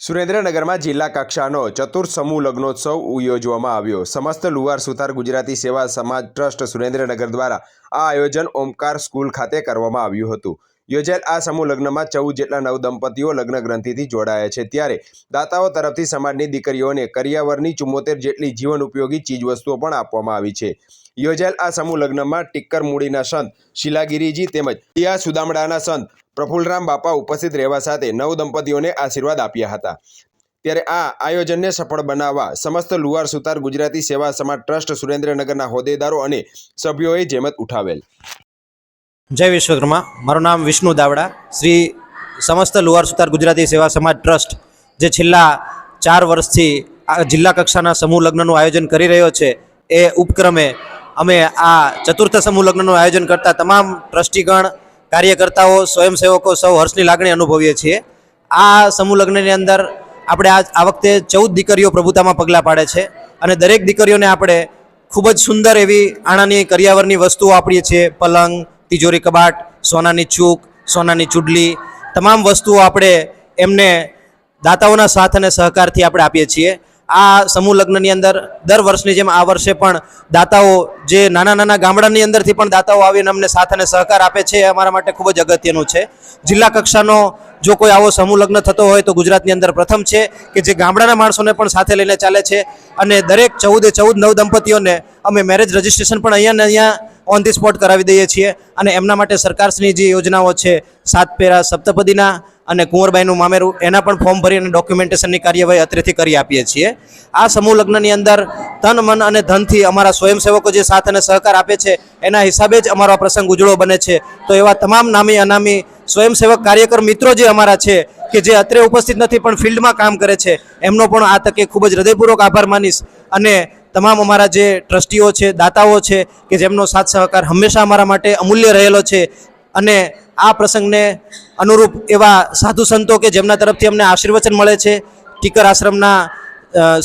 સુરેન્દ્રનગરમાં જિલ્લા કક્ષાનો ચતુર્થ સમૂહ લગ્નોત્સવ યોજવામાં આવ્યો। સમસ્ત લુહાર સુથાર ગુજરાતી સેવા સમાજ ટ્રસ્ટ સુરેન્દ્રનગર દ્વારા આ આયોજન ઓમકાર સ્કૂલ ખાતે કરવામાં આવ્યું હતું। યોજાયેલ આ સમૂહ લગ્નમાં 14 જેટલા નવદંપતીઓ લગ્ન ગ્રંથિથી જોડાયા છે। ત્યારે દાતાઓ તરફથી સમાજની દીકરીઓને કરિયાવરની 74 જેટલી જીવન ઉપયોગી ચીજવસ્તુઓ પણ આપવામાં આવી છે। યોજાયેલ આ સમૂહ લગ્નમાં ટીક્કર મૂડીના સંત શિલાગીરીજી તેમજ પિયા સુદામડાના સંત પ્રફુલરામ બાપા ઉપસ્થિત રહેવા સાથે નવ દંપતીઓને આશીર્વાદ આપ્યા હતા। ત્યારે આ આયોજનને સફળ બનાવવા સમસ્ત લુહાર સુથાર ગુજરાતી સેવા સમાજ ટ્રસ્ટ સુરેન્દ્રનગરના હોદ્દેદારો અને સભ્યોએ જહેમત ઉઠાવેલ। જય વિશ્વકર્મા। મારું નામ વિષ્ણુ દાવડા। શ્રી સમસ્ત લુહાર સુથાર ગુજરાતી સેવા સમાજ ટ્રસ્ટ જે છેલ્લા 4 વર્ષથી આ જિલ્લા કક્ષાના સમૂહ લગ્નનું આયોજન કરી રહ્યો છે, એ ઉપક્રમે અમે આ ચતુર્થ સમૂહ લગ્નનું આયોજન કરતા તમામ ટ્રસ્ટીગણ, કાર્યકર્તાઓ, સ્વયંસેવકો સૌ હર્ષની લાગણી અનુભવીએ છીએ। આ સમૂહ લગ્નની અંદર આપણે આ વખતે 14 દીકરીઓ પ્રભુતામાં પગલાં પાડે છે અને દરેક દીકરીઓને આપણે ખૂબ જ સુંદર એવી આણાની કરિયાવરની વસ્તુઓ આપીએ છીએ। પલંગ, તિજોરી, કબાટ, સોનાની ચૂક, સોનાની ચૂડલી, તમામ વસ્તુઓ આપણે એમને દાતાઓના સાથ અને સહકારથી આપણે આપીએ છીએ। આ સમૂહ લગ્નની અંદર દર વર્ષની જેમ આ વર્ષે પણ દાતાઓ જે નાના ગામડાની અંદરથી પણ દાતાઓ આવીને અમને સાથ અને સહકાર આપે છે, એ અમારા માટે ખૂબ જ અગત્યનું છે। જિલ્લા કક્ષાનો જો કોઈ આવો સમૂહ લગ્ન થતો હોય તો ગુજરાતની અંદર પ્રથમ છે કે જે ગામડાના માણસોને પણ સાથે લઈને ચાલે છે અને દરેક 14 નવ દંપતીઓને અમે મેરેજ રજિસ્ટ્રેશન પણ અહીંયા ઓન ધી સ્પોટ કરાવી દઈએ છીએ અને એમના માટે સરકારની જે યોજનાઓ છે, 7 ફેરા સપ્તપદીના અને કુંવરબાઈનું મામેરું, એના પણ ફોર્મ ભરી અને ડોક્યુમેન્ટેશનની કાર્યવાહી અત્રેથી કરી આપીએ છીએ। આ સમૂહ લગ્નની અંદર તન, મન અને ધનથી અમારા સ્વયંસેવકો જે સાથ અને સહકાર આપે છે, એના હિસાબે જ અમારો આ પ્રસંગ ઉજળો બને છે। તો એવા તમામ નામી અનામી સ્વયંસેવક કાર્યકર મિત્રો જે અમારા છે કે જે અત્રે ઉપસ્થિત નથી પણ ફિલ્ડમાં કામ કરે છે, એમનો પણ આ તકે ખૂબ જ હૃદયપૂર્વક આભાર માનીશ। અને તમામ અમારા જે ટ્રસ્ટીઓ છે, દાતાઓ છે કે જેમનો સાથ સહકાર હંમેશા અમારા માટે અમૂલ્ય રહેલો છે અને આ પ્રસંગને અનુરૂપ એવા સાધુ સંતો કે જેમના તરફથી અમને આશીર્વચન મળે છે, ટીકર આશ્રમના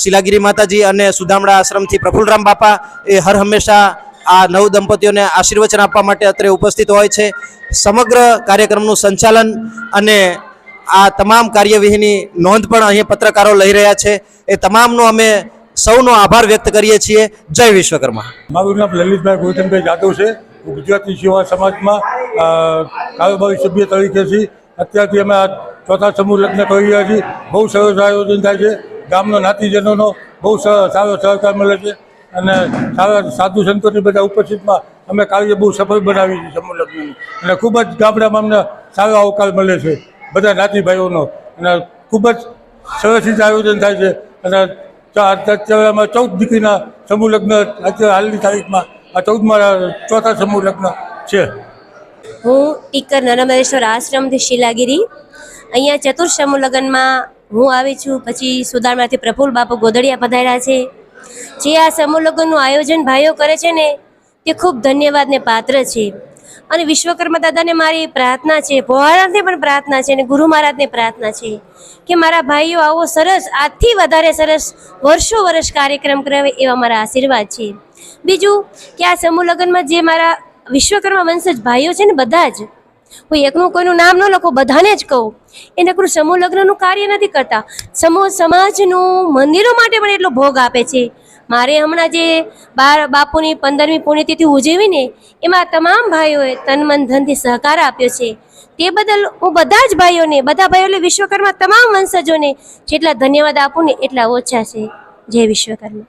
શિલાગીરી માતાજી અને સુદામડા આશ્રમથી પ્રફુલરામ બાપા, એ હર હંમેશા આ નવ દંપતીઓને આશીર્વચન આપવા માટે અત્રે ઉપસ્થિત હોય છે। સમગ્ર કાર્યક્રમનું સંચાલન અને આ તમામ કાર્યવિધિની નોંધ પણ અહીંયા પત્રકારો લઈ રહ્યા છે। એ તમામનો અમે સૌનો આભાર વ્યક્ત કરીએ છીએ। જય વિશ્વકર્મા। મારું નામ લલિતભાઈ ગૌતમભાઈ જાદવ છે। હું ગુજરાતી સેવા સમાજમાં કારોબારી સભ્ય તરીકે છીએ। અત્યારથી અમે આ ચોથા સમૂહ લગ્ન કરી રહ્યા છીએ। બહુ સરસ આયોજન થાય છે। ગામના નાતીજનોનો બહુ સારો સહકાર મળે છે અને સારા સાધુ સંતોની બધા ઉપસ્થિતમાં અમે કાર્ય બહુ સફળ બનાવીએ છીએ સમૂહ લગ્નનું અને ખૂબ જ ગામડામાં અમને સારો આવકાર મળે છે બધા નાતી ભાઈઓનો અને ખૂબ જ સરસ રીતે આયોજન થાય છે અને અત્યારે 14 દીકરીના સમૂહ લગ્ન અત્યારે હાલની તારીખમાં આ 14માં ચોથા સમૂહ લગ્ન છે। હું ટીકર નર્મદેશ્વર આશ્રમથી શિલાગીરી, અહીંયા ચતુર્થ સમૂહ લગ્નમાં હું આવી છું। પછી સુદામડાથી પ્રફુલ બાપુ ગોદડિયા પધાર્યા છે। જે આ સમૂહ લગ્નનું આયોજન ભાઈઓ કરે છે ને, તે ખૂબ ધન્યવાદને પાત્ર છે અને વિશ્વકર્મા દાદાને મારી પ્રાર્થના છે, ભોળાનાથને પણ પ્રાર્થના છે અને ગુરુ મહારાજને પ્રાર્થના છે કે મારા ભાઈઓ આવો સરસ, આજથી વધારે સરસ વર્ષો કાર્યક્રમ કરાવે એવા મારા આશીર્વાદ છે। બીજું કે આ સમૂહ લગ્નમાં જે મારા વિશ્વકર્મા વંશજ ભાઈઓ છે ને, બધા જ, હું એકનું કોઈનું નામ ન લખું, બધાને જ કહું, એ નકરું સમૂહ લગ્નનું કાર્ય નથી કરતા, સમૂહ સમાજનું મંદિરો માટે પણ એટલો ભોગ આપે છે। મારે હમણાં જે બાપુની 15મી પુણ્યતિથિ ઉજવીને એમાં તમામ ભાઈઓએ તન, મન, ધનથી સહકાર આપ્યો છે। તે બદલ હું બધા જ ભાઈઓને, બધા ભાઈઓ એટલે વિશ્વકર્મા તમામ વંશજોને જેટલા ધન્યવાદ આપું ને એટલા ઓછા છે। જય વિશ્વકર્મા।